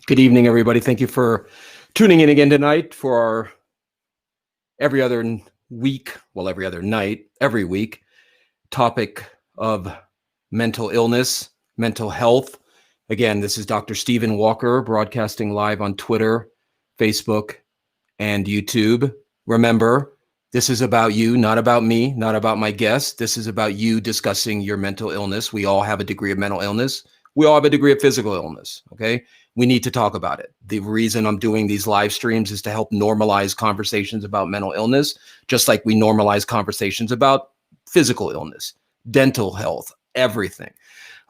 Good evening, everybody. Thank you for tuning in again tonight for our every other week, well, every other night, every week topic of mental illness, mental health. Again, this is Dr. Stephen Walker broadcasting live on Twitter, Facebook, and YouTube. Remember, this is about you, not about me, not about my guest. This is about you discussing your mental illness. We all have a degree of mental illness. We all have a degree of physical illness, okay? We need to talk about it. The reason I'm doing these live streams is to help normalize conversations about mental illness, just like we normalize conversations about physical illness, dental health, everything.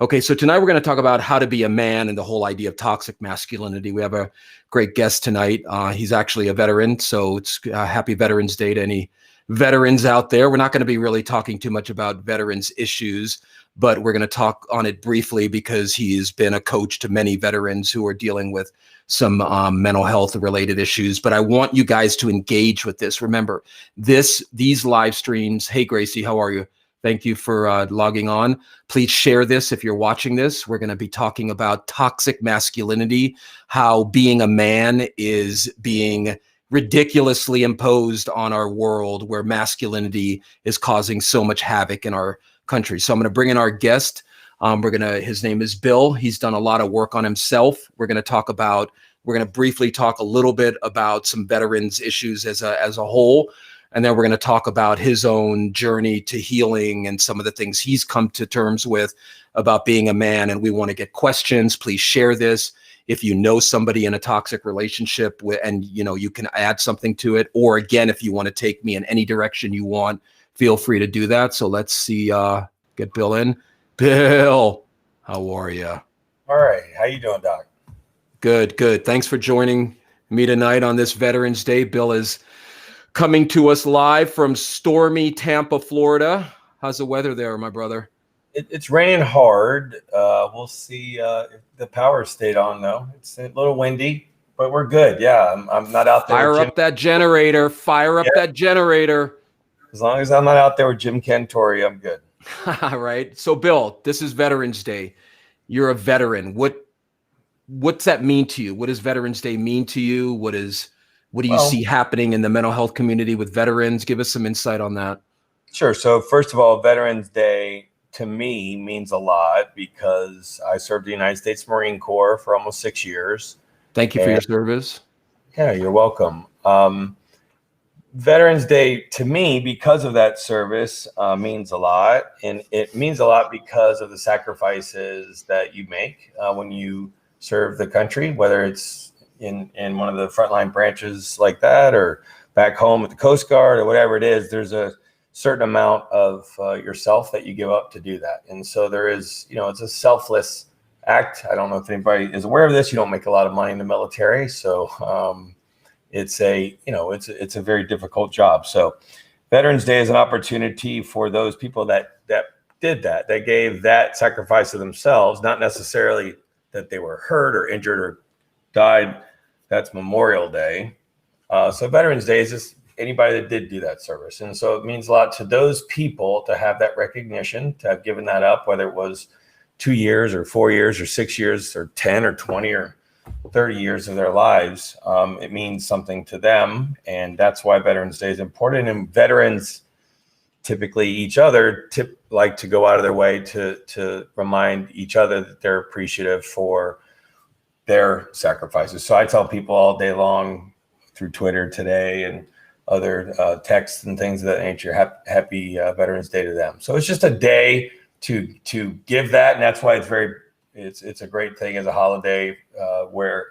Okay, so tonight we're going to talk about how to be a man and the whole idea of toxic masculinity. We have a great guest tonight. He's actually a veteran, so it's happy Veterans Day to any veterans out there. We're not going to be really talking too much about veterans issues, but we're going to talk on it briefly because he's been a coach to many veterans who are dealing with some mental health related issues. But I want you guys to engage with this. Remember, these live streams. Hey, Gracie, how are you? Thank you for logging on. Please share this if you're watching this. We're going to be talking about toxic masculinity, how being a man is being ridiculously imposed on our world, where masculinity is causing so much havoc in our country. So I'm going to bring in our guest. His name is Bill. He's done a lot of work on himself. We're going to briefly talk a little bit about some veterans issues as a whole. And then we're going to talk about his own journey to healing and some of the things he's come to terms with about being a man. And we want to get questions. Please share this. If you know somebody in a toxic relationship and you can add something to it, or again, if you want to take me in any direction you want, feel free to do that. So let's see, get Bill in. Bill, how are you? All right. How you doing, Doc? Good. Thanks for joining me tonight on this Veterans Day. Bill is coming to us live from stormy Tampa, Florida. How's the weather there, my brother? It's raining hard. We'll see if the power stayed on, though. It's a little windy, but we're good. Yeah, I'm not out there. Fire up that generator. That generator. As long as I'm not out there with Jim Cantori, I'm good. Right. So, Bill, this is Veterans Day. You're a veteran. What's that mean to you? What does Veterans Day mean to you? What do you see happening in the mental health community with veterans? Give us some insight on that. Sure. So first of all, Veterans Day to me means a lot because I served the United States Marine Corps for almost 6 years. Thank you for your service. Yeah, you're welcome. Veterans Day to me, because of that service, means a lot. And it means a lot because of the sacrifices that you make when you serve the country, whether it's in one of the frontline branches like that, or back home at the Coast Guard, or whatever it is. There's a certain amount of yourself that you give up to do that. And so there is, it's a selfless act. I don't know if anybody is aware of this. You don't make a lot of money in the military. So it's a very difficult job. So Veterans Day is an opportunity for those people that did that. They gave that sacrifice of themselves, not necessarily that they were hurt or injured or died. That's Memorial Day. So Veterans Day is just anybody that did do that service. And so it means a lot to those people to have that recognition, to have given that up, whether it was 2 years or 4 years or 6 years or 10 or 20 or 30 years of their lives. It means something to them. And that's why Veterans Day is important. And veterans, typically each other, like to go out of their way to remind each other that they're appreciative for their sacrifices. So I tell people all day long through Twitter today and other texts and things of that nature, happy Veterans Day to them. So it's just a day to give that. And that's why it's a great thing as a holiday where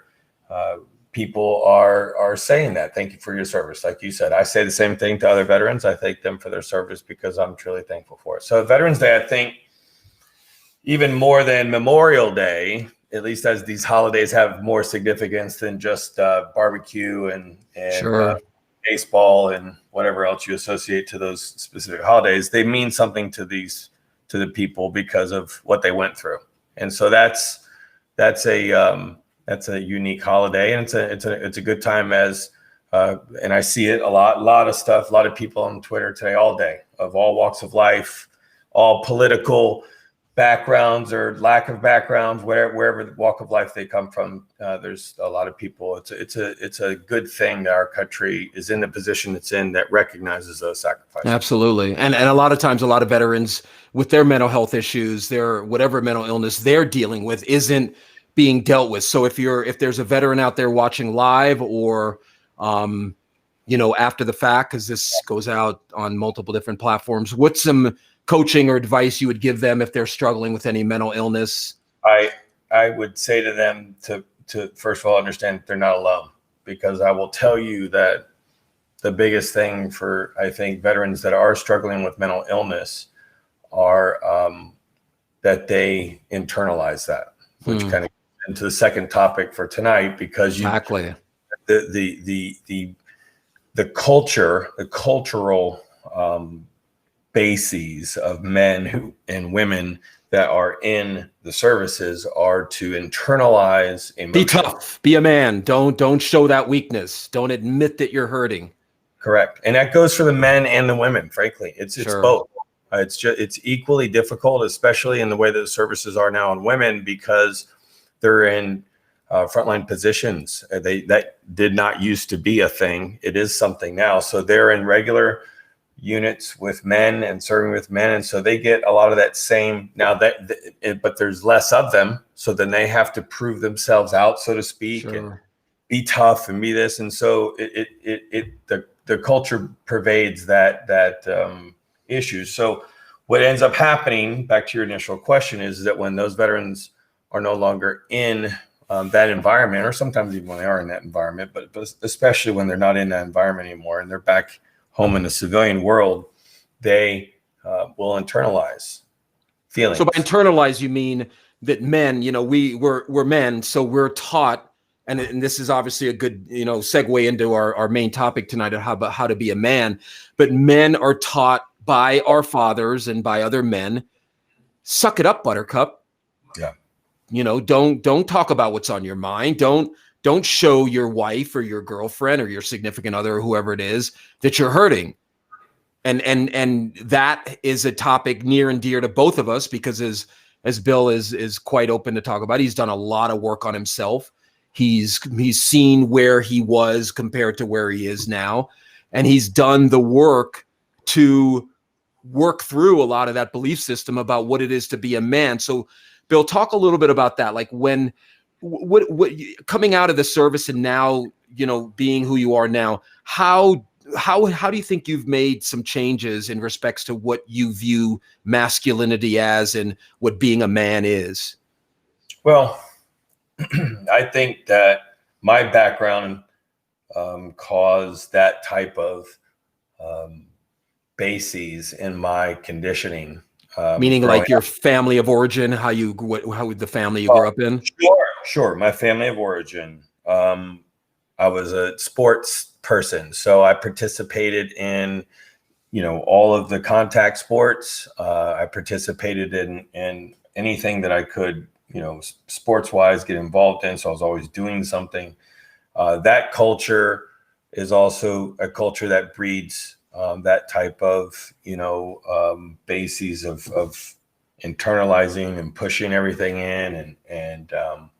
people are saying that. Thank you for your service. Like you said, I say the same thing to other veterans. I thank them for their service because I'm truly thankful for it. So Veterans Day, I think even more than Memorial Day, at least as these holidays have more significance than just barbecue and Sure. Baseball and whatever else you associate to those specific holidays, they mean something to the people because of what they went through. And so that's a unique holiday, and it's a good time and I see it a lot of stuff, a lot of people on Twitter today all day of all walks of life, all political backgrounds or lack of backgrounds, wherever the walk of life they come from. There's a lot of people. It's a good thing that our country is in the position it's in that recognizes those sacrifices. Absolutely. And a lot of times, a lot of veterans with their mental health issues, their whatever mental illness they're dealing with isn't being dealt with. So if there's a veteran out there watching live or, after the fact, because this goes out on multiple different platforms, what's some coaching or advice you would give them if they're struggling with any mental illness? I would say to them to first of all understand that they're not alone, because I will tell you that the biggest thing for, I think, veterans that are struggling with mental illness are that they internalize that, which kind of into the second topic for tonight, because Exactly. the culture, the cultural bases of men and women that are in the services are to internalize emotion. Be tough, be a man. Don't show that weakness. Don't admit that you're hurting. Correct. And that goes for the men and the women, frankly. It's both. It's equally difficult, especially in the way that the services are now on women, because they're in frontline positions. That did not used to be a thing. It is something now. So they're in regular units with men and serving with men, and so they get a lot of that same now but there's less of them, so then they have to prove themselves out, so to speak, and be tough and be this, and so the culture pervades that issue. So what ends up happening, back to your initial question, is that when those veterans are no longer in that environment, or sometimes even when they are in that environment, but especially when they're not in that environment anymore and they're back home in the civilian world, they will internalize feelings. So by internalize, you mean that men, we're men, so we're taught, and this is obviously a good, segue into our main topic tonight about how to be a man. But men are taught by our fathers and by other men, suck it up, buttercup. Yeah. Don't talk about what's on your mind. Don't show your wife or your girlfriend or your significant other or whoever it is that you're hurting. And that is a topic near and dear to both of us, because as Bill is quite open to talk about, he's done a lot of work on himself. He's seen where he was compared to where he is now, and he's done the work to work through a lot of that belief system about what it is to be a man. So Bill, talk a little bit about that. Like what coming out of the service and now, being who you are now, how do you think you've made some changes in respects to what you view masculinity as and what being a man is? Well, I think that my background caused that type of bases in my condition. Meaning like your family of origin, how the family you grew up in? Sure. My family of origin. I was a sports person, so I participated in, all of the contact sports. I participated in anything that I could, sports wise, get involved in. So I was always doing something. That culture is also a culture that breeds that type of, bases of internalizing and pushing everything in and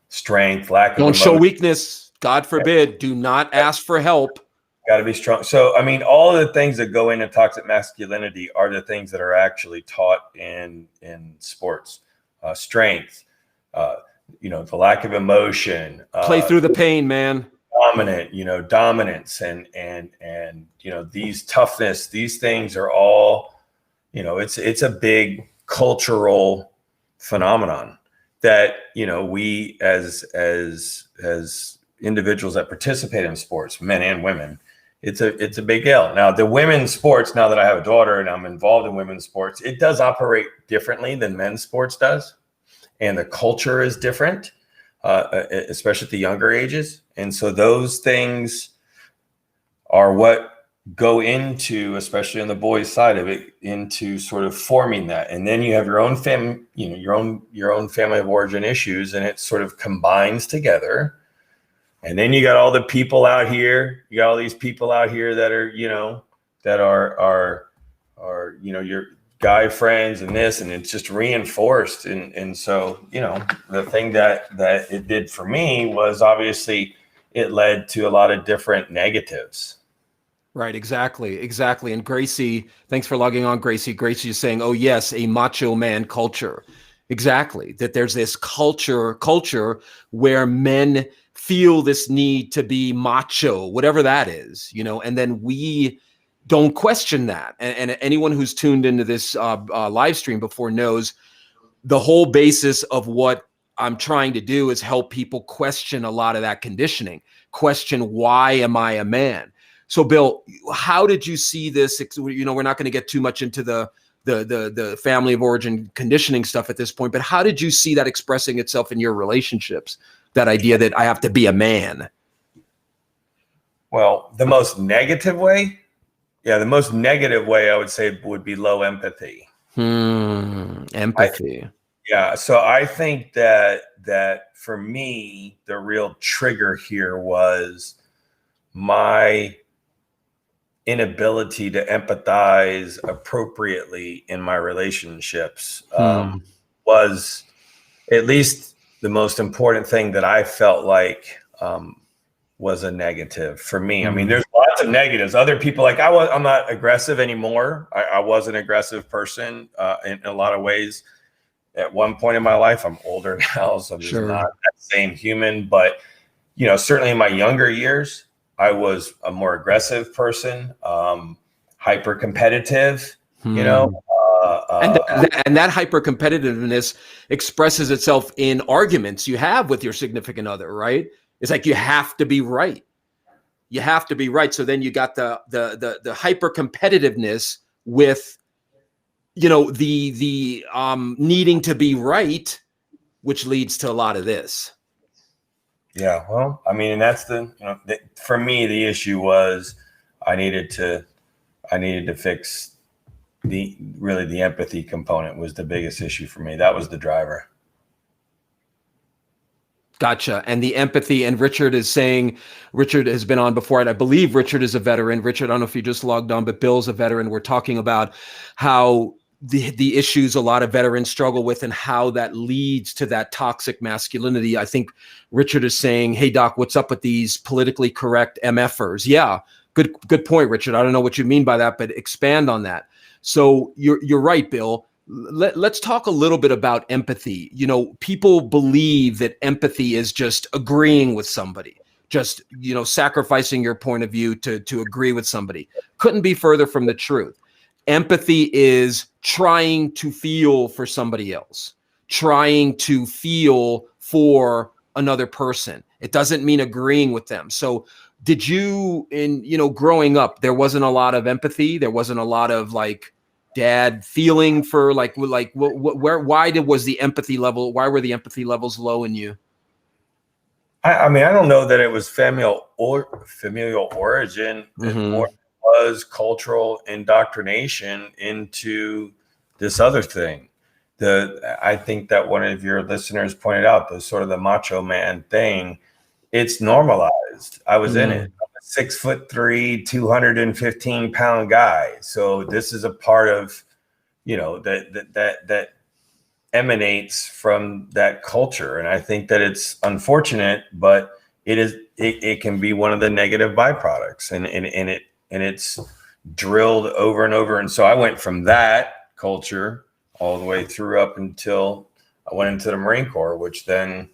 strength, lack of Don't emotion. show weakness. God forbid. Do not ask for help. Got to be strong. So, I mean, all of the things that go into toxic masculinity are the things that are actually taught in sports. Strength, the lack of emotion. Play through the pain, man. Dominance and these toughness, these things are all, it's a big cultural phenomenon that, we as individuals that participate in sports, men and women, it's a big deal. Now, the women's sports, now that I have a daughter and I'm involved in women's sports, it does operate differently than men's sports does. And the culture is different, especially at the younger ages. And so those things are what go into, especially on the boys' side of it, into sort of forming that. And then you have your own your own family of origin issues, and it sort of combines together. And then you got all the people out here. You got all these people out here that are, that are you're guy friends and this, and it's just reinforced. And so, the thing that it did for me was obviously it led to a lot of different negatives. Right, exactly. And Gracie, thanks for logging on, Gracie. Gracie is saying, "Oh yes, a macho man culture." Exactly. That there's this culture where men feel this need to be macho, whatever that is, and then we don't question that. And anyone who's tuned into this live stream before knows the whole basis of what I'm trying to do is help people question a lot of that conditioning. Question, why am I a man? So, Bill, how did you see this? We're not going to get too much into the family of origin conditioning stuff at this point, but how did you see that expressing itself in your relationships? That idea that I have to be a man. Well, the most negative way I would say would be low empathy. Empathy. So I think that for me, the real trigger here was my inability to empathize appropriately in my relationships. Was at least the most important thing that I felt like was a negative for me. I mean, there's lots of negatives. Other people, like I'm not aggressive anymore. I was an aggressive person in a lot of ways. At one point in my life, I'm older now, so I'm just not that same human. But certainly in my younger years, I was a more aggressive person, hyper competitive. And that hyper competitiveness expresses itself in arguments you have with your significant other, right? It's like you have to be right. You have to be right. So then you got the hyper competitiveness with the needing to be right, which leads to a lot of this. Yeah, well, I mean, and that's for me, the issue was I needed to fix the empathy component was the biggest issue for me. That was the driver. Gotcha. And the empathy, and Richard is saying, Richard has been on before, and I believe Richard is a veteran. Richard, I don't know if you just logged on, but Bill's a veteran. We're talking about how the issues a lot of veterans struggle with and how that leads to that toxic masculinity. I think Richard is saying, hey, Doc, what's up with these politically correct MFers? Yeah, good point, Richard. I don't know what you mean by that, but expand on that. So you're right, Bill. Let's talk a little bit about empathy. People believe that empathy is just agreeing with somebody, just, sacrificing your point of view to agree with somebody. Couldn't be further from the truth. Empathy is trying to feel for somebody else, trying to feel for another person. It doesn't mean agreeing with them. So did you, growing up, there wasn't a lot of empathy? There wasn't a lot of dad feeling for why was the empathy level? Why were the empathy levels low in you? I mean, I don't know that it was familial origin. It more was cultural indoctrination into this other thing. I think that one of your listeners pointed out the sort of the macho man thing. It's normalized. I was in it. 6'3", 215-pound guy. So this is a part of, that emanates from that culture. And I think that it's unfortunate, but it can be one of the negative byproducts, and it's drilled over and over. And so I went from that culture all the way through up until I went into the Marine Corps, which then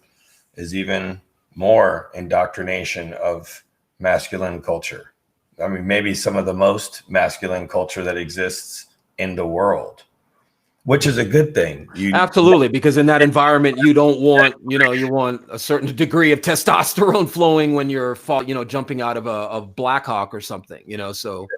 is even more indoctrination of masculine culture. I mean, maybe some of the most masculine culture that exists in the world, which is a good thing. Absolutely, because in that environment, you don't want, you want a certain degree of testosterone flowing when you're, jumping out of a Black Hawk or something, so.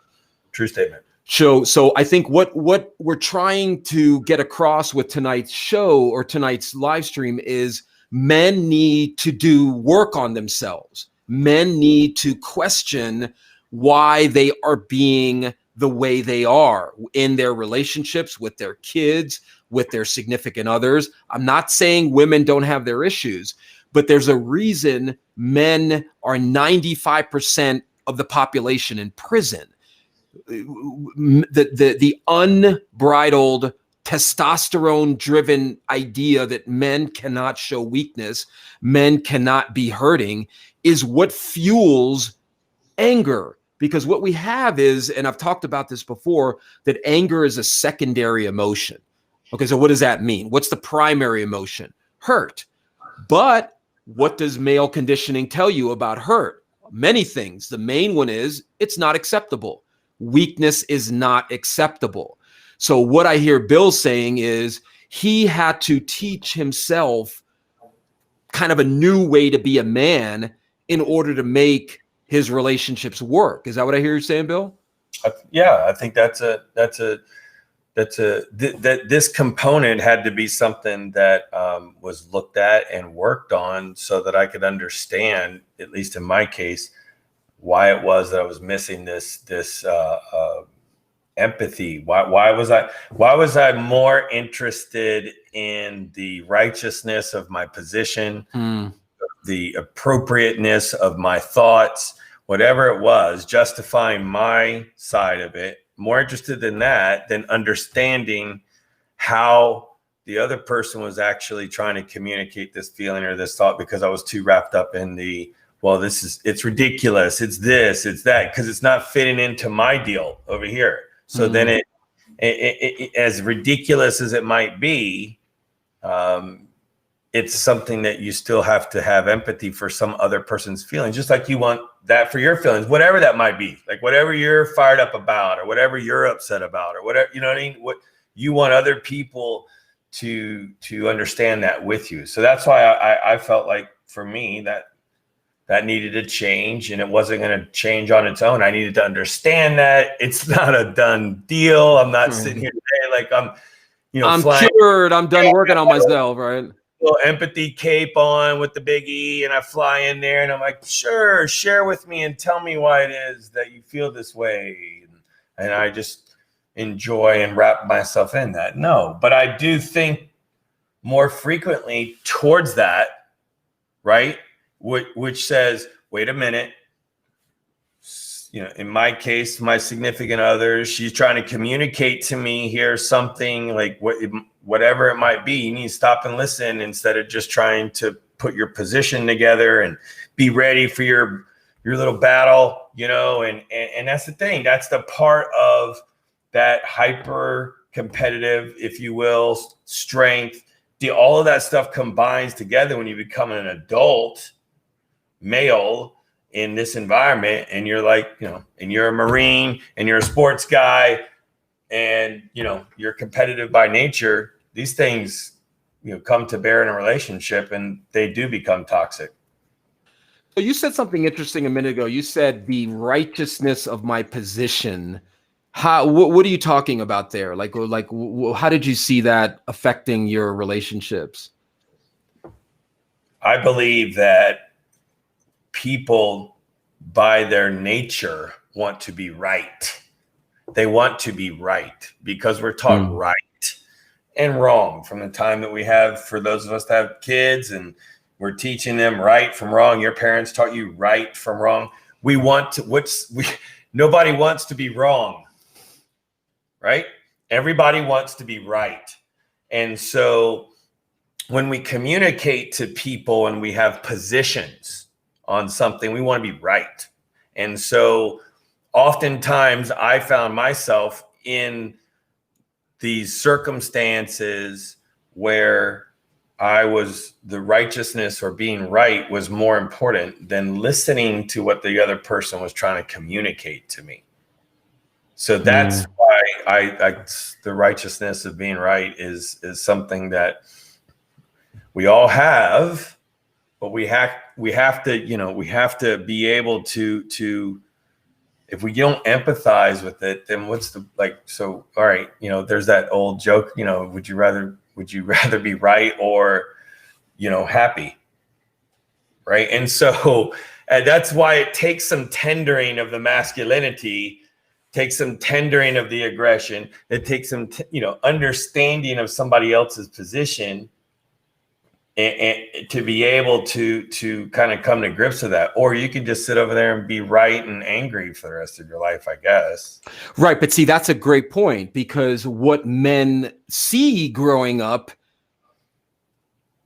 True statement. So I think what we're trying to get across with tonight's show or tonight's live stream is men need to do work on themselves. Men need to question why they are being the way they are in their relationships with their kids, with their significant others. I'm not saying women don't have their issues, but there's a reason men are 95% of the population in prison. the unbridled testosterone driven idea that men cannot show weakness, men cannot be hurting, is what fuels anger. Because what we have is, and I've talked about this before, that anger is a secondary emotion. Okay, so what does that mean? What's the primary emotion? Hurt. But what does male conditioning tell you about hurt? Many things. The main one is it's not acceptable. Weakness is not acceptable. So what I hear Bill saying is he had to teach himself kind of a new way to be a man in order to make his relationships work. Is that what I hear you saying, Bill? Yeah, I think this component had to be something that was looked at and worked on so that I could understand, at least in my case, why it was that I was missing this empathy. Why was I more interested in the righteousness of my position, the appropriateness of my thoughts, whatever it was, justifying my side of it, more interested in that than understanding how the other person was actually trying to communicate this feeling or this thought, because I was too wrapped up in the, well, it's ridiculous, it's this, it's that, because it's not fitting into my deal over here. So then it, as ridiculous as it might be, it's something that you still have to have empathy for some other person's feelings, just like you want that for your feelings, whatever that might be, like whatever you're fired up about or whatever you're upset about or whatever, you know what I mean? What you want other people to understand that with you. So that's why I felt like for me that needed to change, and it wasn't going to change on its own. I needed to understand that it's not a done deal. I'm not sitting here today like I'm cured. I'm done working on myself, right? Little empathy cape on with the big E, and I fly in there and I'm like, sure, share with me and tell me why it is that you feel this way. And I just enjoy and wrap myself in that. No, but I do think more frequently towards that, right? Which says, wait a minute, in my case, my significant other, she's trying to communicate to me here something like whatever it might be. You need to stop and listen instead of just trying to put your position together and be ready for your little battle, and that's the thing. That's the part of that hyper competitive, if you will, strength. All of that stuff combines together when you become an adult male in this environment, and you're like, and you're a Marine and you're a sports guy and, you're competitive by nature. These things, come to bear in a relationship, and they do become toxic. So you said something interesting a minute ago. You said the righteousness of my position. What are you talking about there? Like, how did you see that affecting your relationships? I believe that people by their nature want to be right. They want to be right because we're taught right and wrong from the time that we have, for those of us that have kids, and we're teaching them right from wrong. Your parents taught you right from wrong. Nobody wants to be wrong, right? Everybody wants to be right. And so when we communicate to people and we have positions on something, we want to be right. And so oftentimes I found myself in these circumstances where the righteousness or being right was more important than listening to what the other person was trying to communicate to me. So that's why the righteousness of being right is something that we all have, but we have to be able to, if we don't empathize with it, then what's all right, there's that old joke, would you rather be right or, happy? Right. And so that's why it takes some tendering of the masculinity, takes some tendering of the aggression. It takes some, understanding of somebody else's position and to be able to kind of come to grips with that. Or you can just sit over there and be right and angry for the rest of your life, I guess. Right. But see, that's a great point, because what men see growing up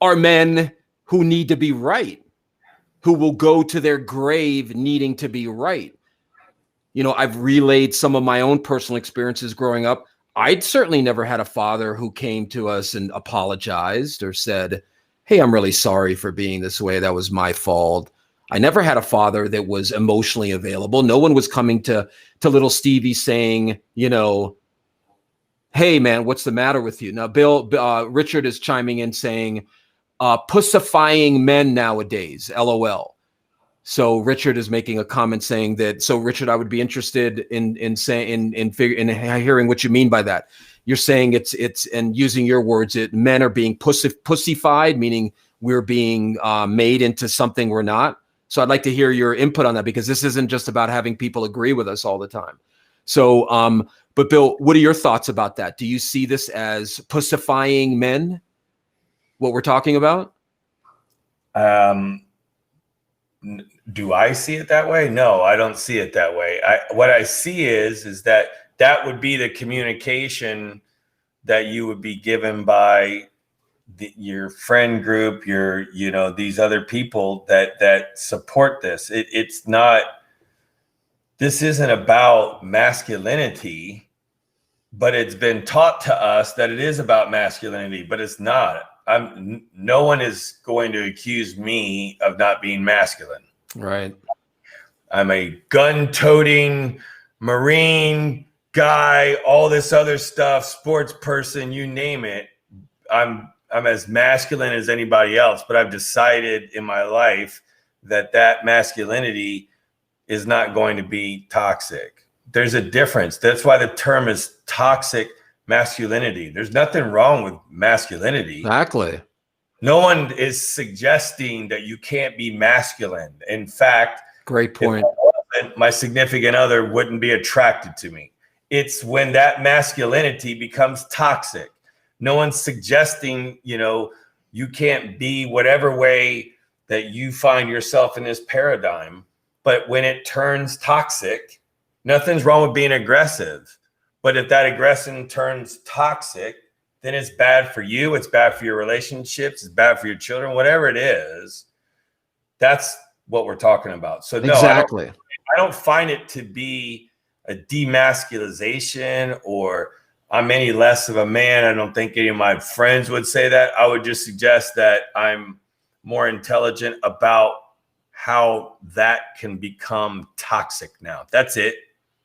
are men who need to be right, who will go to their grave needing to be right. You know, I've relayed some of my own personal experiences growing up. I'd certainly never had a father who came to us and apologized or said, "Hey, I'm really sorry for being this way. That was my fault." I never had a father that was emotionally available. No one was coming to little Stevie saying, you know, "Hey, man, what's the matter with you?" Now, Richard is chiming in saying, "Pussifying men nowadays, LOL." So Richard is making a comment saying that. So Richard, I would be interested in saying in hearing what you mean by that. You're saying it's and using your words, men are being pussified, meaning we're being made into something we're not. So I'd like to hear your input on that, because this isn't just about having people agree with us all the time. So, but Bill, what are your thoughts about that? Do you see this as pussifying men? What we're talking about? Do I see it that way? No, I don't see it that way. What I see is that would be the communication that you would be given by your friend group, these other people that support this. It's not. This isn't about masculinity, but it's been taught to us that it is about masculinity, but it's not. No one is going to accuse me of not being masculine. Right. I'm a gun-toting Marine guy, all this other stuff, sports person, you name it. I'm as masculine as anybody else, but I've decided in my life that masculinity is not going to be toxic. There's a difference. That's why the term is toxic masculinity. There's nothing wrong with masculinity. Exactly. No one is suggesting that you can't be masculine. In fact, great point. My significant other wouldn't be attracted to me. It's when that masculinity becomes toxic. No one's suggesting, you can't be whatever way that you find yourself in this paradigm. But when it turns toxic, nothing's wrong with being aggressive. But if that aggression turns toxic, then it's bad for you. It's bad for your relationships. It's bad for your children, whatever it is. That's what we're talking about. So no, exactly. I don't find it to be a demasculization or I'm any less of a man. I don't think any of my friends would say that. I would just suggest that I'm more intelligent about how that can become toxic now. That's it.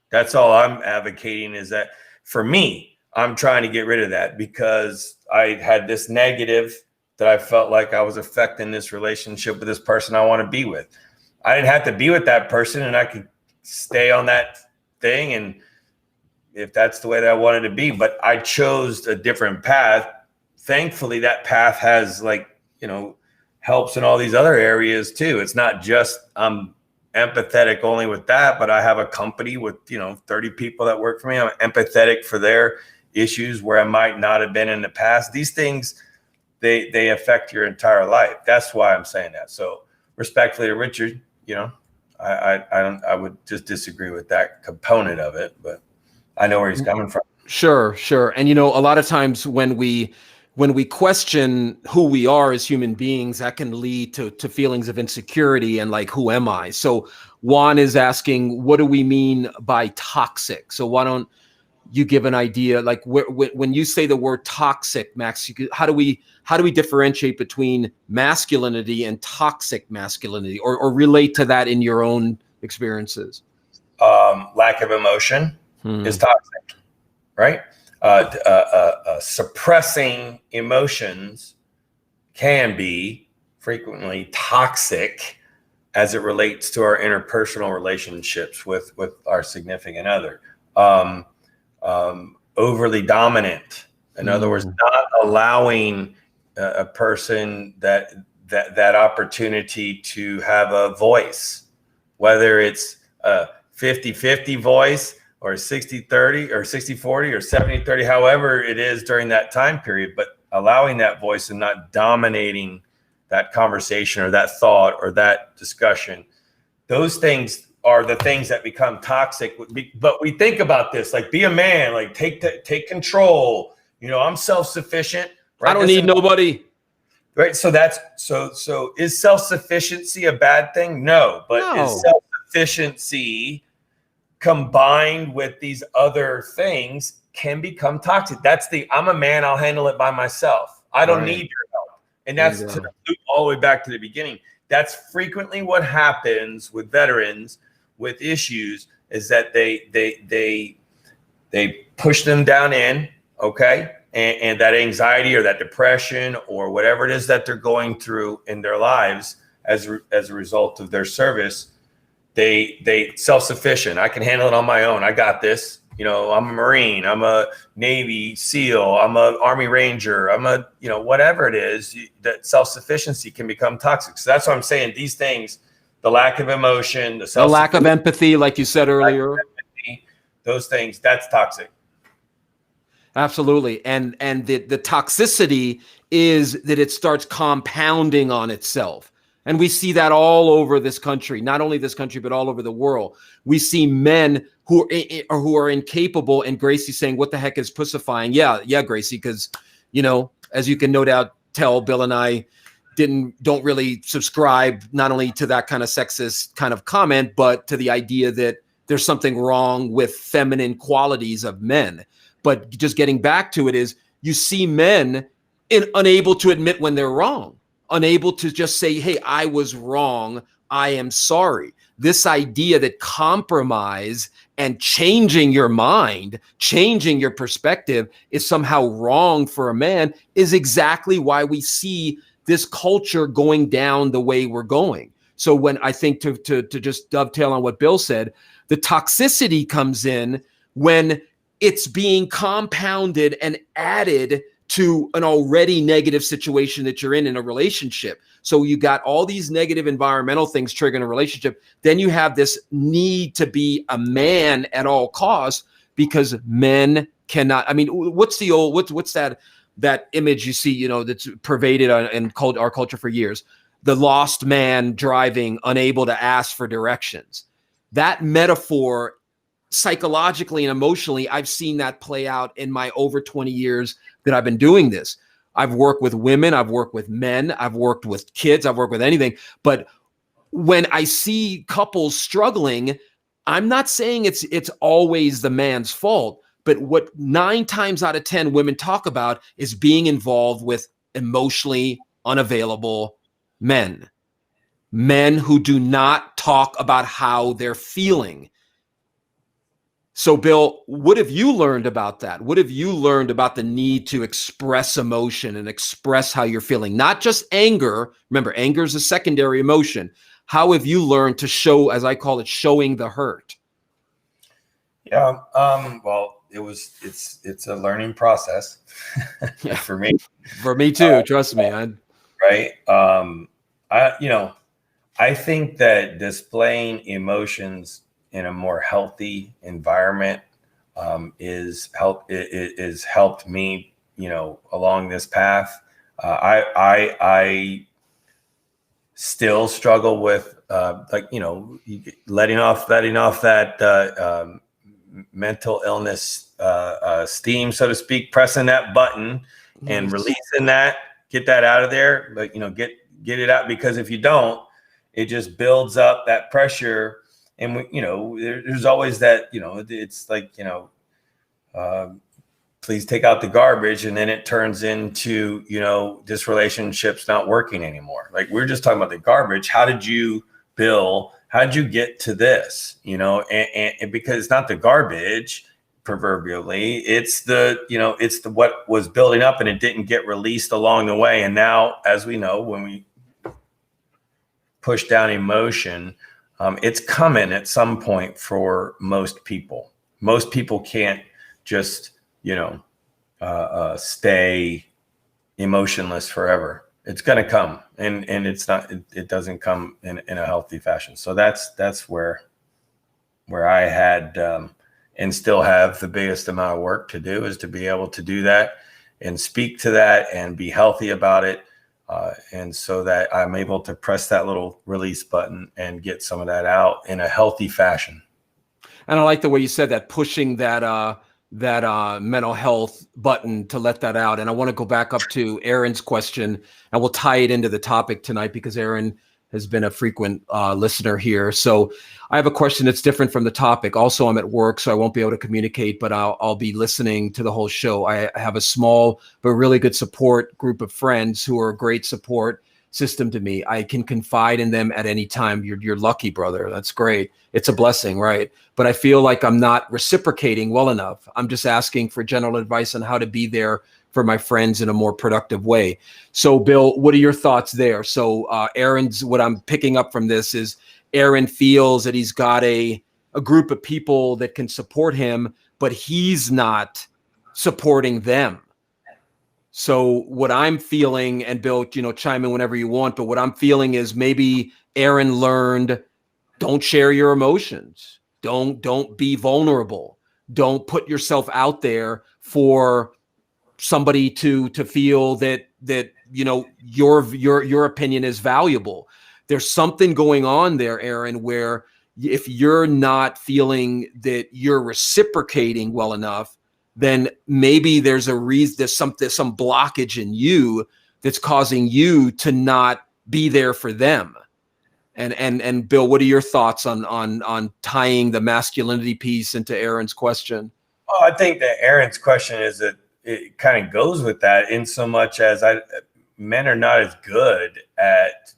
That's all I'm advocating, is that for me, I'm trying to get rid of that, because I had this negative that I felt like I was affecting this relationship with this person I want to be with. I didn't have to be with that person, and I could stay on that thing, and if that's the way that I wanted to be. But I chose a different path. Thankfully, that path has helps in all these other areas too. It's not just I'm empathetic only with that, but I have a company with 30 people that work for me. I'm empathetic for their issues where I might not have been in the past. These things, they affect your entire life. That's why I'm saying that. So respectfully to Richard, I would just disagree with that component of it, but I know where he's coming from. Sure. And a lot of times when we question who we are as human beings, that can lead to feelings of insecurity and like, who am I? So Juan is asking, what do we mean by toxic? So why don't you give an idea, like when you say the word toxic, Max, how do we differentiate between masculinity and toxic masculinity, or relate to that in your own experiences? Lack of emotion is toxic, right? Suppressing emotions can be frequently toxic as it relates to our interpersonal relationships with our significant other. Overly dominant, in other words, not allowing a person that opportunity to have a voice, whether it's a 50-50 voice or 60-30 or 60-40 or 70-30, however it is during that time period, but allowing that voice and not dominating that conversation or that thought or that discussion, those things are the things that become toxic. But we think about this, like, be a man, like take control. I'm self-sufficient, right? I don't need nobody. Right. So so is self-sufficiency a bad thing? No, but No. is self-sufficiency combined with these other things can become toxic. That's I'm a man, I'll handle it by myself. I don't need your help. And that's to loop all the way back to the beginning. That's frequently what happens with veterans with issues, is that they push them down in, okay? And that anxiety or that depression or whatever it is that they're going through in their lives as a result of their service, they self-sufficient. I can handle it on my own. I got this. I'm a Marine. I'm a Navy SEAL. I'm a Army Ranger. I'm a, whatever it is, that self-sufficiency can become toxic. So that's what I'm saying. These things, the lack of emotion, the lack of empathy, like you said earlier, those things, that's toxic. Absolutely. And the toxicity is that it starts compounding on itself. And we see that all over this country, not only this country, but all over the world. We see men who are incapable, and Gracie's saying, what the heck is pussifying? Yeah, Gracie, because, as you can no doubt tell, Bill and I don't really subscribe not only to that kind of sexist kind of comment, but to the idea that there's something wrong with feminine qualities of men. But just getting back to it is, you see men unable to admit when they're wrong, unable to just say, hey, I was wrong, I am sorry. This idea that compromise and changing your mind, changing your perspective is somehow wrong for a man is exactly why we see this culture going down the way we're going. So when I think to just dovetail on what Bill said, the toxicity comes in when it's being compounded and added to an already negative situation that you're in a relationship. So you got all these negative environmental things triggering a relationship. Then you have this need to be a man at all costs, because men cannot. I mean, what's the old, what's that image you see, that's pervaded in our culture for years? The lost man driving, unable to ask for directions. That metaphor, psychologically and emotionally, I've seen that play out in my over 20 years that I've been doing this. I've worked with women, I've worked with men, I've worked with kids, I've worked with anything. But when I see couples struggling, I'm not saying it's always the man's fault, but what 9 times out of 10 women talk about is being involved with emotionally unavailable men who do not talk about how they're feeling. So, Bill, what have you learned about that? What have you learned about the need to express emotion and express how you're feeling? Not just anger. Remember, anger is a secondary emotion. How have you learned to show, as I call it, showing the hurt? Yeah. Well, it's a learning process for me. For me too. Trust me. Right. I think that displaying emotions in a more healthy environment is helped me, along this path. I still struggle with letting off that mental illness steam, so to speak, pressing that button and releasing that, get that out of there, but get it out, because if you don't, it just builds up that pressure. And there's always that, it's like, please take out the garbage, and then it turns into, this relationship's not working anymore. Like, we're just talking about the garbage. How did you, Bill, how did you get to this? And because it's not the garbage, proverbially, it's it's what was building up, and it didn't get released along the way. And now, as we know, when we push down emotion, it's coming at some point for most people. Most people can't just, stay emotionless forever. It's going to come, and it's not. It doesn't come in a healthy fashion. So that's where I had and still have the biggest amount of work to do, is to be able to do that and speak to that and be healthy about it. And so that I'm able to press that little release button and get some of that out in a healthy fashion. And I like the way you said that, pushing that mental health button to let that out. And I want to go back up to Aaron's question, and we'll tie it into the topic tonight because Aaron has been a frequent listener here. So I have a question that's different from the topic. Also, I'm at work, so I won't be able to communicate, but I'll be listening to the whole show. I have a small but really good support group of friends who are a great support system to me. I can confide in them at any time. You're lucky, brother. That's great. It's a blessing, right? But I feel like I'm not reciprocating well enough. I'm just asking for general advice on how to be there for my friends in a more productive way. So, Bill, what are your thoughts there? So, Aaron's, what I'm picking up from this is Aaron feels that he's got a group of people that can support him, but he's not supporting them. So what I'm feeling, and Bill, chime in whenever you want, but what I'm feeling is maybe Aaron learned, don't share your emotions. Don't be vulnerable. Don't put yourself out there for somebody to feel that your opinion is valuable. There's something going on there, Aaron, where if you're not feeling that you're reciprocating well enough, then maybe there's a reason, there's some blockage in you that's causing you to not be there for them. And Bill, what are your thoughts on tying the masculinity piece into Aaron's question? Oh, I think that Aaron's question is that it kind of goes with that, in so much as men are not as good at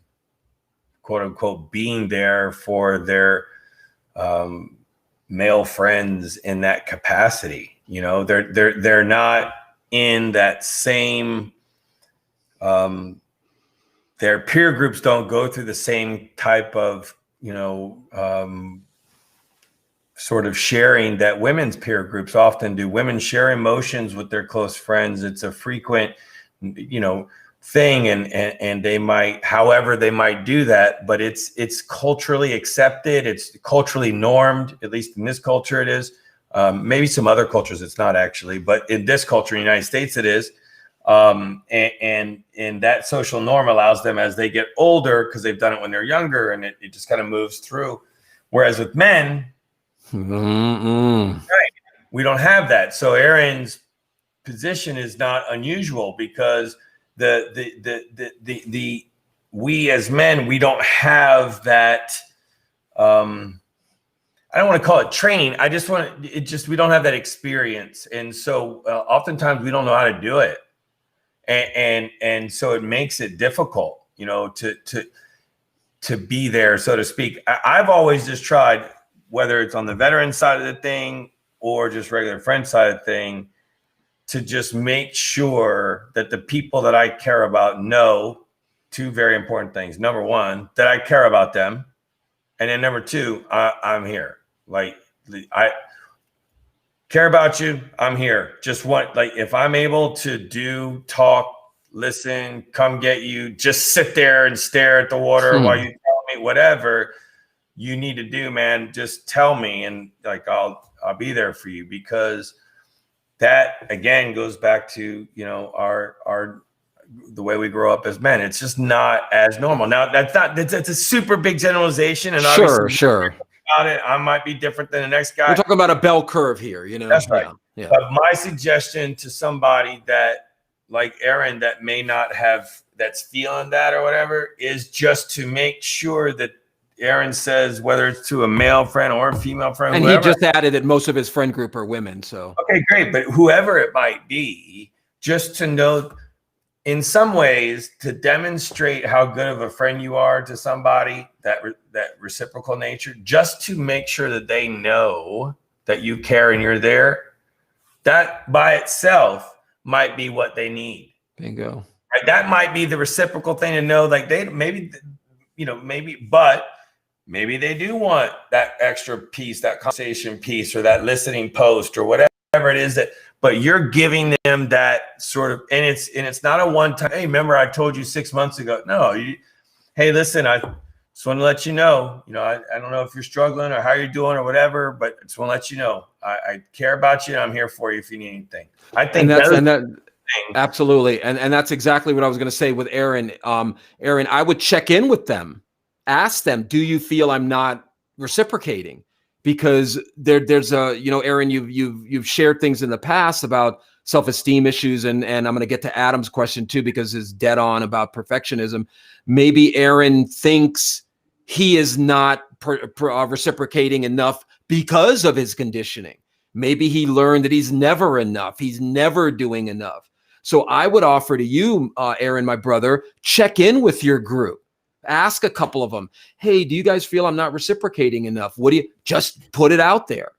quote unquote being there for their male friends in that capacity. They're not in that same, their peer groups don't go through the same type of, sort of sharing that women's peer groups often do. Women share emotions with their close friends. It's a frequent, thing, and they might, however they might do that, but it's culturally accepted. It's culturally normed, at least in this culture it is. Maybe some other cultures it's not actually, but in this culture, in the United States, it is. And that social norm allows them, as they get older, because they've done it when they're younger, and it just kind of moves through. Whereas with men, right, we don't have that. So Aaron's position is not unusual, because we as men, we don't have that. I don't want to call it training. We don't have that experience. And so oftentimes we don't know how to do it. And so it makes it difficult, to be there, so to speak. I've always just tried, whether it's on the veteran side of the thing or just regular friend side of the thing, to just make sure that the people that I care about know two very important things. Number one, that I care about them. And then number two, I'm here. Like, I care about you. I'm here. Just if I'm able to talk, listen, come get you, just sit there and stare at the water while you tell me whatever you need to do, man, just tell me. And I'll be there for you, because that again goes back to, the way we grow up as men. It's just not as normal. Now that's a super big generalization, and sure. About it, I might be different than the next guy. We're talking about a bell curve here, That's right. Yeah. But my suggestion to somebody that, like Aaron, that may not have, that's feeling that or whatever, is just to make sure that Aaron says, whether it's to a male friend or a female friend, and whoever, he just added that most of his friend group are women. So okay, great. But whoever it might be, just to know, in some ways, to demonstrate how good of a friend you are to somebody, that reciprocal nature, just to make sure that they know that you care and you're there. That by itself might be what they need. Bingo. Right? That might be the reciprocal thing to know. Like, they but maybe they do want that extra piece, that conversation piece, or that listening post, or whatever it is but you're giving them that sort of, and it's not a one-time, hey, remember I told you 6 months ago. No, hey, listen, I just want to let you know, I don't know if you're struggling or how you're doing or whatever, but I just want to let you know, I care about you, and I'm here for you if you need anything. I think thing. Absolutely. And that's exactly what I was going to say with Aaron. Aaron, I would check in with them, ask them, do you feel I'm not reciprocating? Because there's a, Aaron, you've shared things in the past about self-esteem issues, and I'm going to get to Adam's question too, because it's dead on about perfectionism. Maybe Aaron thinks he is not reciprocating enough because of his conditioning. Maybe he learned that he's never enough. He's never doing enough. So I would offer to you, Aaron, my brother, check in with your group. Ask a couple of them, hey, do you guys feel I'm not reciprocating enough? What do you, just put it out there.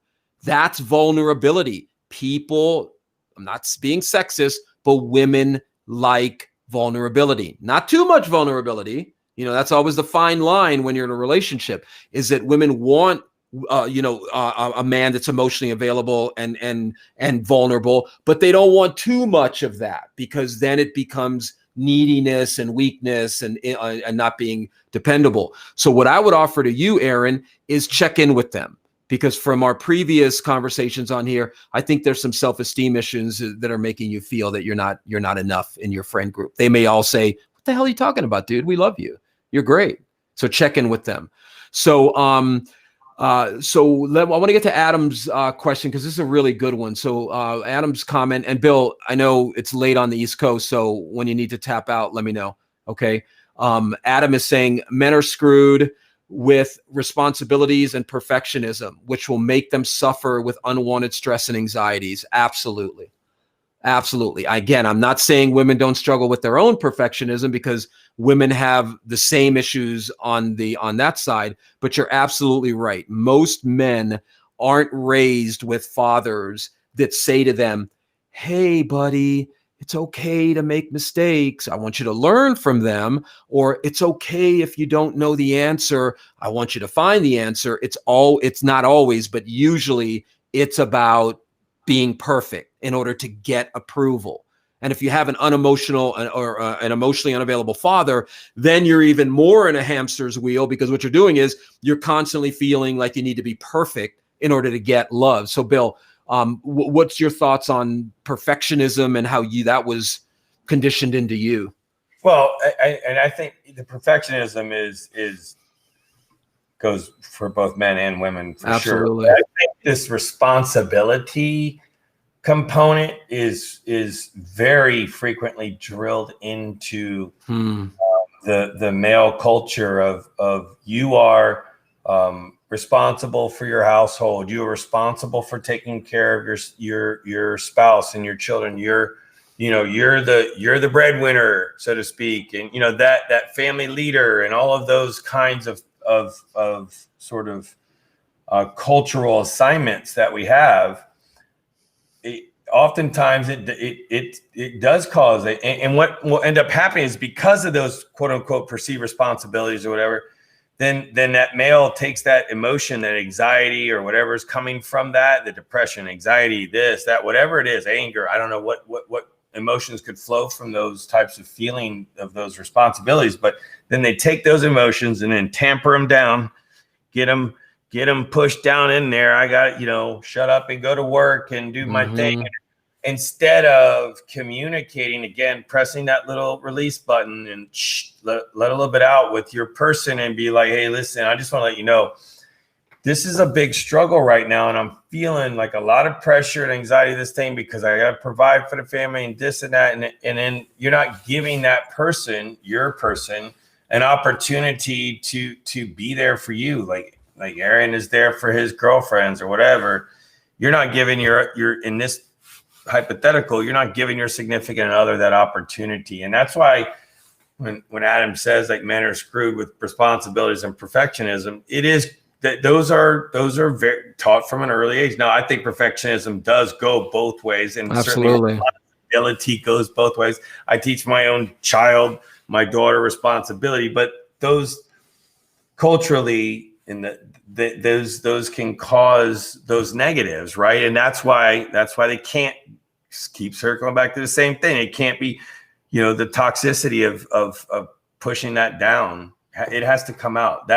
That's vulnerability. People, I'm not being sexist, but women like vulnerability. Not too much vulnerability. That's always the fine line when you're in a relationship, is that women want a man that's emotionally available and vulnerable, but they don't want too much of that, because then it becomes neediness and weakness and not being dependable. So what I would offer to you, Aaron, is check in with them, because from our previous conversations on here, I think there's some self-esteem issues that are making you feel that you're not enough in your friend group. They may all say, what the hell are you talking about, dude? We love you. You're great. So check in with them. So, I want to get to Adam's question, because this is a really good one. So Adam's comment, and Bill, I know it's late on the East Coast, so when you need to tap out, let me know. Okay. Adam is saying men are screwed with responsibilities and perfectionism, which will make them suffer with unwanted stress and anxieties. Absolutely. Absolutely. Again, I'm not saying women don't struggle with their own perfectionism, because women have the same issues on that side, but you're absolutely right. Most men aren't raised with fathers that say to them, hey, buddy, it's okay to make mistakes. I want you to learn from them. Or it's okay if you don't know the answer. I want you to find the answer. It's not always, but usually it's about being perfect in order to get approval. And if you have an unemotional or an emotionally unavailable father, then you're even more in a hamster's wheel, because what you're doing is you're constantly feeling like you need to be perfect in order to get love. So Bill, what's your thoughts on perfectionism and how that was conditioned into you? Well, I think the perfectionism goes for both men and women, for Absolutely. sure. But I think this responsibility component is very frequently drilled into the male culture of you are responsible for your household. You are responsible for taking care of your spouse and your children. You're the breadwinner, so to speak, and that family leader, and all of those kinds of sort of cultural assignments that we have. Oftentimes it does cause it, and what will end up happening is, because of those quote unquote perceived responsibilities or whatever, then that male takes that emotion, that anxiety or whatever is coming from that, the depression, anxiety, this, that, whatever it is, anger, I don't know what emotions could flow from those types of feeling of those responsibilities, but then they take those emotions and then tamper them down, get them pushed down in there. I got, shut up and go to work and do my thing. Instead of communicating, again, pressing that little release button and let a little bit out with your person and be like, hey, listen, I just want to let you know, this is a big struggle right now. And I'm feeling like a lot of pressure and anxiety, this thing, because I got to provide for the family and this and that. And then you're not giving that person, your person, an opportunity to be there for you. Like Aaron is there for his girlfriends or whatever. You're not giving your in this hypothetical, you're not giving your significant other that opportunity. And that's why when Adam says like men are screwed with responsibilities and perfectionism, it is that those are very taught from an early age. Now, I think perfectionism does go both ways, and absolutely, responsibility goes both ways. I teach my own child, my daughter, responsibility, but those culturally those can cause those negatives, right? And that's why they can't keep circling back to the same thing. It can't be, the toxicity of pushing that down. It has to come out.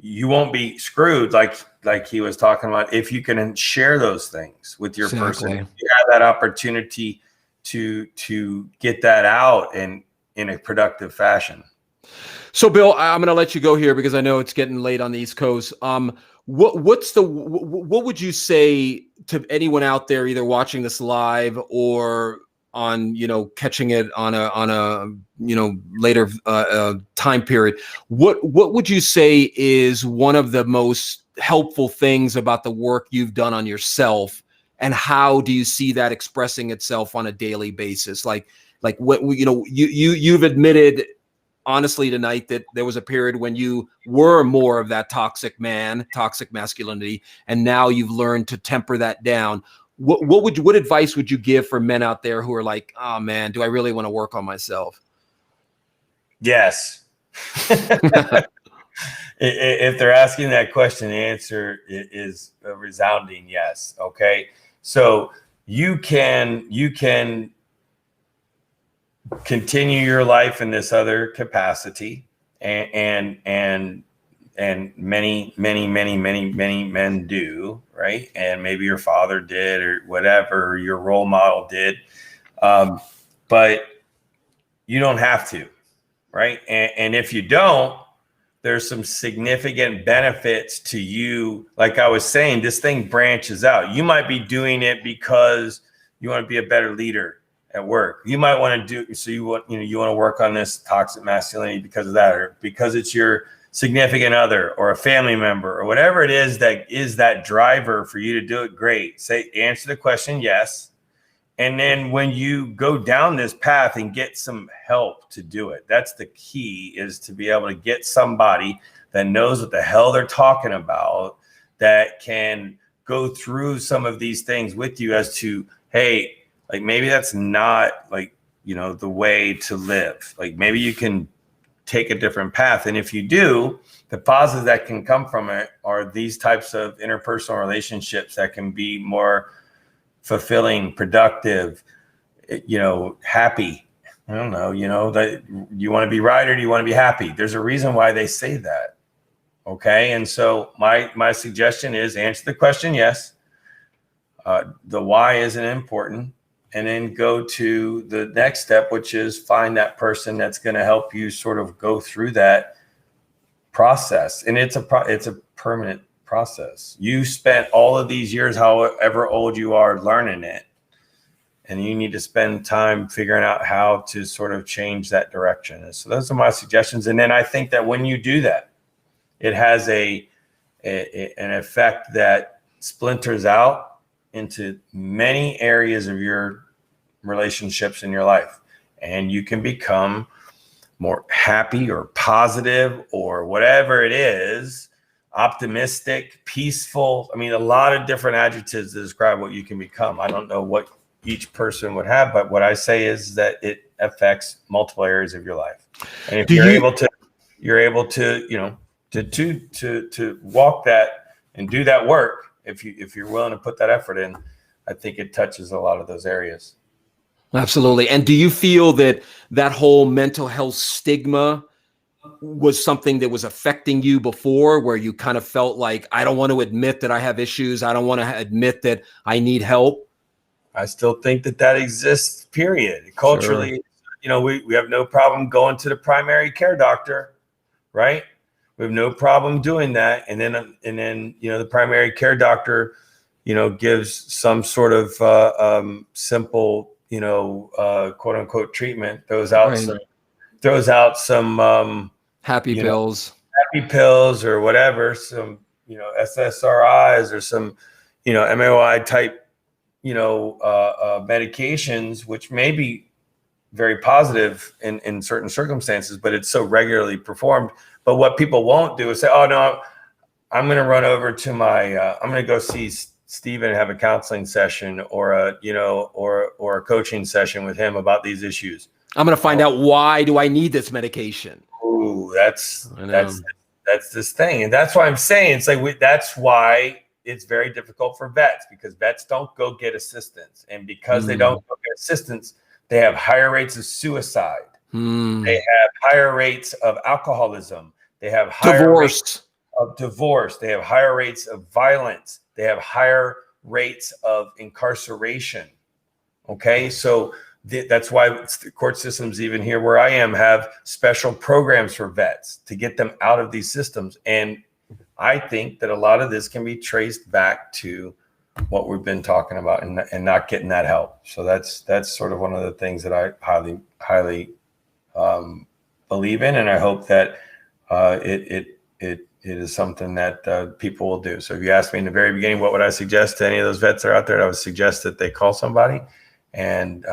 You won't be screwed like he was talking about if you can share those things with your person. If you have that opportunity to get that out in a productive fashion. So, Bill, I'm going to let you go here because I know it's getting late on the East Coast. What would you say to anyone out there, either watching this live or on, catching it on a later time period? What would you say is one of the most helpful things about the work you've done on yourself, and how do you see that expressing itself on a daily basis? Like what you've admitted honestly tonight that there was a period when you were more of that toxic masculinity, and now you've learned to temper that down. What advice would you give for men out there who are like, oh man, do I really want to work on myself? Yes. If they're asking that question, the answer is a resounding yes. Okay. So you can continue your life in this other capacity, and many men do, right? And maybe your father did, or whatever, or your role model did, but you don't have to, right? And if you don't, there's some significant benefits to you. Like I was saying, this thing branches out. You might be doing it because you want to be a better leader at work. You might want to you want to work on this toxic masculinity because of that, or because it's your significant other or a family member or whatever it is that is that driver for you to do it. Great. Answer the question yes. And then when you go down this path and get some help to do it, that's the key, is to be able to get somebody that knows what the hell they're talking about, that can go through some of these things with you as to, hey, like maybe that's not like, the way to live. Like maybe you can take a different path. And if you do, the positives that can come from it are these types of interpersonal relationships that can be more fulfilling, productive, happy. I don't know, that you want to be right or do you want to be happy? There's a reason why they say that. Okay. And so my suggestion is answer the question yes. The why isn't important. And then go to the next step, which is find that person that's going to help you sort of go through that process. And it's a permanent process. You spent all of these years, however old you are, learning it. And you need to spend time figuring out how to sort of change that direction. And so those are my suggestions. And then I think that when you do that, it has an effect that splinters out into many areas of your relationships in your life. And you can become more happy or positive or whatever it is, optimistic, peaceful. I mean, a lot of different adjectives to describe what you can become. I don't know what each person would have, but what I say is that it affects multiple areas of your life. And if you're able to walk that and do that work, if you're willing to put that effort in, I think it touches a lot of those areas. Absolutely. And do you feel that whole mental health stigma was something that was affecting you before, where you kind of felt like, I don't want to admit that I have issues, I don't want to admit that I need help? I still think that exists, period. Culturally, sure. We have no problem going to the primary care doctor, right? We have no problem doing that. And then the primary care doctor, gives some sort of simple, quote unquote treatment, throws out some happy pills or whatever, some, SSRIs or some, MAOI type, medications, which may be very positive in certain circumstances, but it's so regularly performed. But what people won't do is say, oh no, I'm going to run over to I'm going to go see Steven and have a counseling session or a coaching session with him about these issues. I'm going to find out, why do I need this medication? Ooh, that's this thing. And that's why I'm saying, it's like, that's why it's very difficult for vets, because vets don't go get assistance. And because they don't go get assistance, they have higher rates of suicide. They have higher rates of alcoholism. They have higher rates of divorce. They have higher rates of violence. They have higher rates of incarceration. Okay. So that's why the court systems, even here where I am, have special programs for vets to get them out of these systems. And I think that a lot of this can be traced back to what we've been talking about and not getting that help. So that's sort of one of the things that I highly believe in, and I hope that it is something that people will do. So if you asked me in the very beginning, what would I suggest to any of those vets that are out there, I would suggest that they call somebody and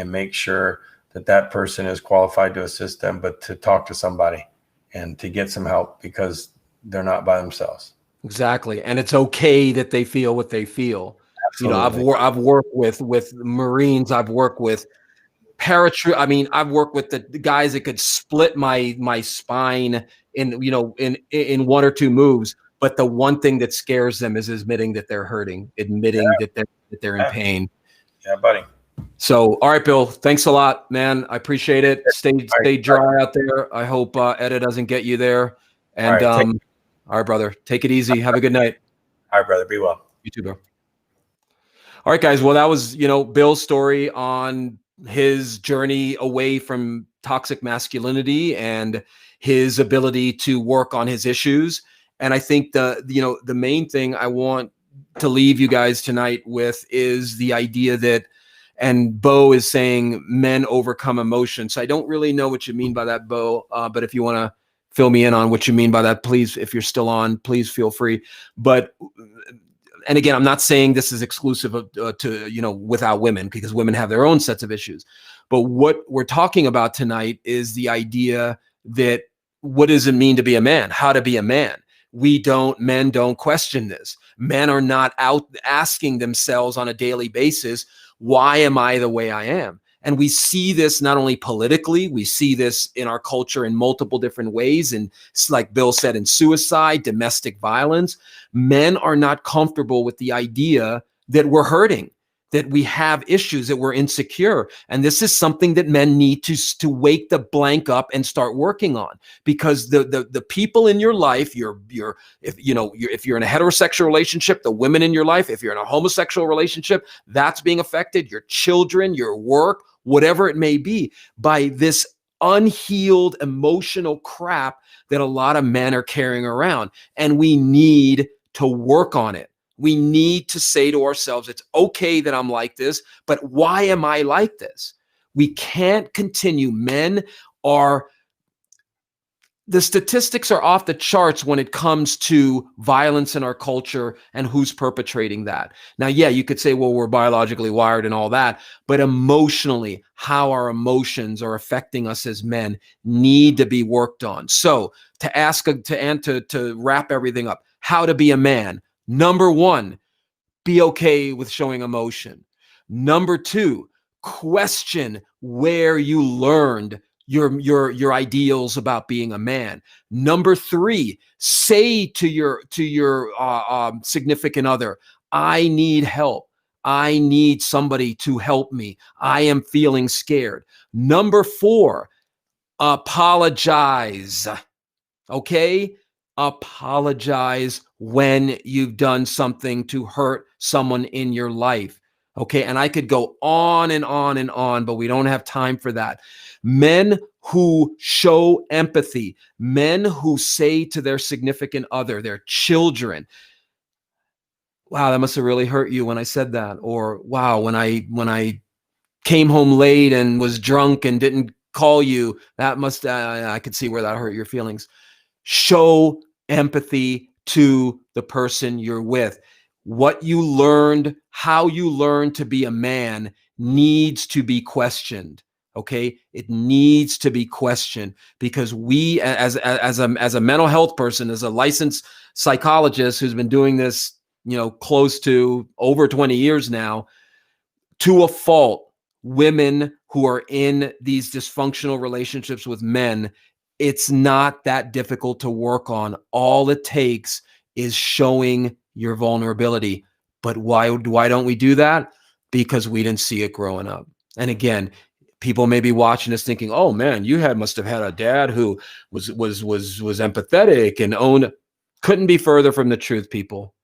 make sure that that person is qualified to assist them, but to talk to somebody and to get some help, because they're not by themselves. Exactly. And it's okay that they feel what they feel. Absolutely. I've worked with Marines. I've worked with I've worked with the guys that could split my spine in one or two moves. But the one thing that scares them is admitting that they're hurting, admitting that they're in pain. Yeah, buddy. So, all right, Bill, thanks a lot, man. I appreciate it. Stay dry out there. I hope Etta doesn't get you there. And all right, brother, take it easy. Have a good night. All right, brother. Be well. You too, bro. All right, guys. Well, that was, Bill's story on his journey away from toxic masculinity and his ability to work on his issues. And I think the main thing I want to leave you guys tonight with is the idea that, and Bo is saying men overcome emotion. So I don't really know what you mean by that, Bo. But if you want to fill me in on what you mean by that, please, if you're still on, please feel free. But, and again, I'm not saying this is exclusive to without women, because women have their own sets of issues. But what we're talking about tonight is the idea that, what does it mean to be a man? How to be a man? Men don't question this. Men are not out asking themselves on a daily basis, why am I the way I am? And we see this not only politically, we see this in our culture in multiple different ways. And like Bill said, in suicide, domestic violence, men are not comfortable with the idea that we're hurting, that we have issues, that we're insecure. And this is something that men need to wake the blank up and start working on, because the people in your life, if you're in a heterosexual relationship, the women in your life, if you're in a homosexual relationship, that's being affected, your children, your work, whatever it may be, by this unhealed emotional crap that a lot of men are carrying around. And we need to work on it. We need to say to ourselves, it's okay that I'm like this, but why am I like this? We can't continue. The statistics are off the charts when it comes to violence in our culture and who's perpetrating that. Now, yeah, you could say, well, we're biologically wired and all that, but emotionally, how our emotions are affecting us as men need to be worked on. So to wrap everything up, how to be a man. Number one, be okay with showing emotion. Number two, question where you learned your ideals about being a man. Number three, say to your significant other, I need help. I need somebody to help me. I am feeling scared. Number four, apologize. Okay? Apologize when you've done something to hurt someone in your life. Okay. And I could go on and on and on, but we don't have time for that. Men who show empathy, men who say to their significant other, their children, wow, that must have really hurt you when I said that. Or wow, when I came home late and was drunk and didn't call you, that must, I could see where that hurt your feelings. Show empathy to the person you're with. What you learned, how you learned to be a man needs to be questioned. Okay. It needs to be questioned, because we, as a mental health person, as a licensed psychologist who's been doing this, close to over 20 years now, to a fault, women who are in these dysfunctional relationships with men, it's not that difficult to work on. All it takes is showing your vulnerability. But why don't we do that? Because we didn't see it growing up. And again, people may be watching this thinking, "Oh man, must have had a dad who was empathetic and owned." Couldn't be further from the truth, people.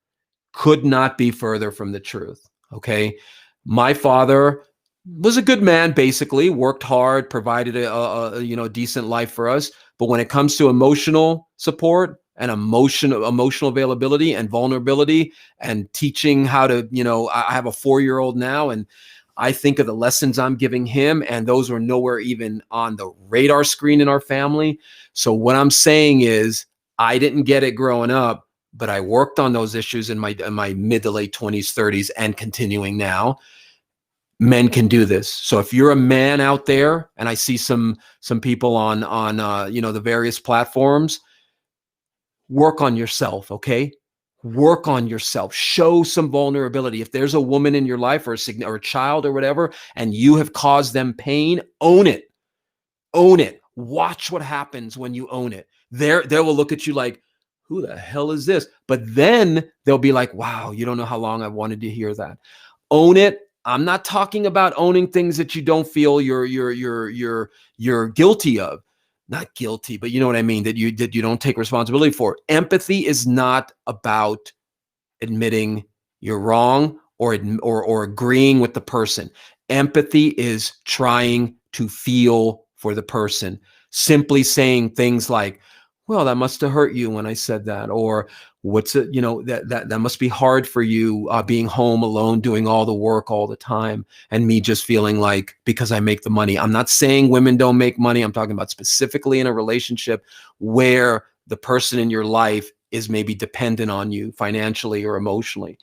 Could not be further from the truth. Okay. My father was a good man, basically worked hard, provided a decent life for us. But when it comes to emotional support and emotional availability and vulnerability and teaching how to, I have a 4-year-old now, and I think of the lessons I'm giving him, and those were nowhere even on the radar screen in our family. So what I'm saying is, I didn't get it growing up, but I worked on those issues in my mid to late 20s, 30s, and continuing now. Men can do this. So if you're a man out there, and I see some people on the various platforms, work on yourself, okay? Work on yourself. Show some vulnerability. If there's a woman in your life or a child or whatever, and you have caused them pain, own it. Own it. Watch what happens when you own it. They will look at you like, who the hell is this? But then they'll be like, wow, you don't know how long I've wanted to hear that. Own it. I'm not talking about owning things that you don't feel you're guilty of. Not guilty, but you know what I mean, that you don't take responsibility for. Empathy is not about admitting you're wrong or agreeing with the person. Empathy is trying to feel for the person. Simply saying things like, well, that must have hurt you when I said that, or what's it, that must be hard for you, being home alone, doing all the work all the time, and me just feeling like because I make the money. I'm not saying women don't make money. I'm talking about specifically in a relationship where the person in your life is maybe dependent on you financially or emotionally.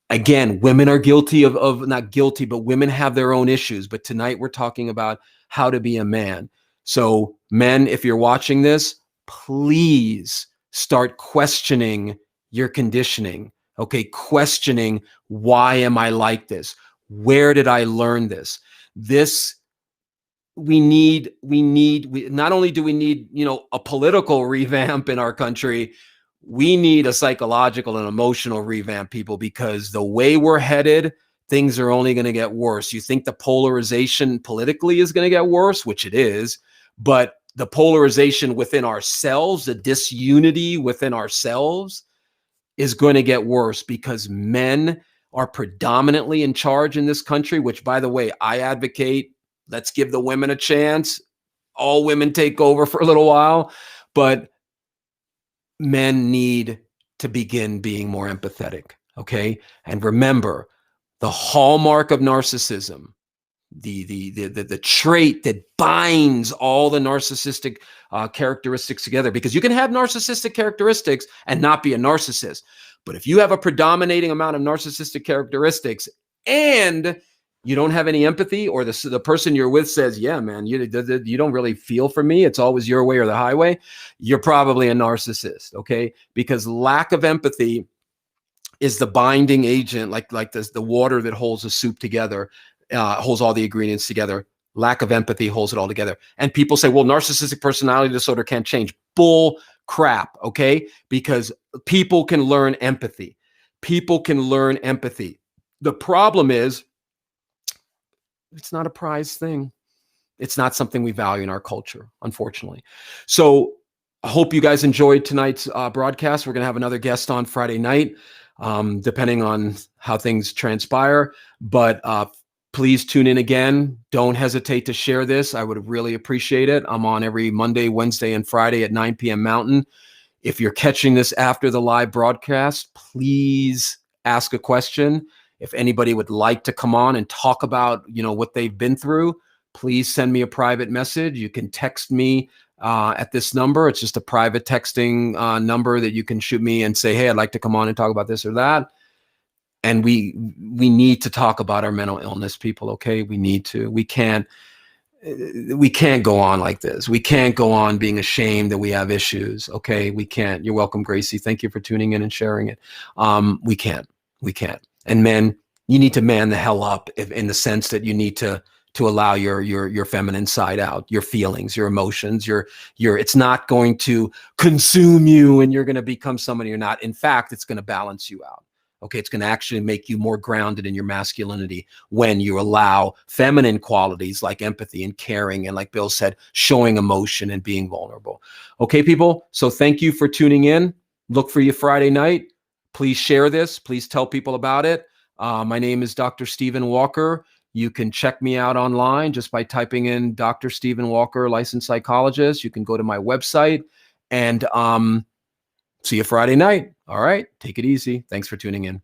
Again, women are guilty of not guilty, but women have their own issues. But tonight we're talking about how to be a man. So men, if you're watching this, please start questioning your conditioning. Okay, questioning, why am I like this? Where did I learn this? We not only do we need, a political revamp in our country, we need a psychological and emotional revamp, people, because the way we're headed, things are only going to get worse. You think the polarization politically is going to get worse, which it is, but the polarization within ourselves, the disunity within ourselves is going to get worse because men are predominantly in charge in this country, which, by the way, I advocate. Let's give the women a chance. All women take over for a little while, but men need to begin being more empathetic, okay? And remember, the hallmark of narcissism, the trait that binds all the narcissistic characteristics together, because you can have narcissistic characteristics and not be a narcissist. But if you have a predominating amount of narcissistic characteristics and you don't have any empathy, or the person you're with says, yeah, man, you don't really feel for me, it's always your way or the highway, you're probably a narcissist, okay? Because lack of empathy is the binding agent, like this, the water that holds the soup together, holds all the ingredients together. Lack of empathy holds it all together. And people say, well, narcissistic personality disorder can't change. Bull crap, okay? Because people can learn empathy. People can learn empathy. The problem is, it's not a prized thing. It's not something we value in our culture, unfortunately. So I hope you guys enjoyed tonight's broadcast. We're going to have another guest on Friday night, depending on how things transpire. But please tune in again. Don't hesitate to share this. I would really appreciate it. I'm on every Monday, Wednesday, and Friday at 9 p.m. Mountain. If you're catching this after the live broadcast, please ask a question. If anybody would like to come on and talk about, what they've been through, please send me a private message. You can text me at this number. It's just a private texting number that you can shoot me and say, hey, I'd like to come on and talk about this or that. And we need to talk about our mental illness, people, okay? We need to. We can't go on like this. We can't go on being ashamed that we have issues, okay? We can't. You're welcome, Gracie. Thank you for tuning in and sharing it. We can't. And men, you need to man the hell up, in the sense that you need to allow your feminine side out, your feelings, your emotions, it's not going to consume you and you're going to become somebody you're not. In fact, it's going to balance you out. Okay, it's going to actually make you more grounded in your masculinity when you allow feminine qualities like empathy and caring, and, like Bill said, showing emotion and being vulnerable. Okay, people, so thank you for tuning in. Look for you Friday night. Please share this. Please tell people about it. My name is Dr. Stephen Walker. You can check me out online just by typing in Dr. Stephen Walker, licensed psychologist. You can go to my website, and see you Friday night. All right. Take it easy. Thanks for tuning in.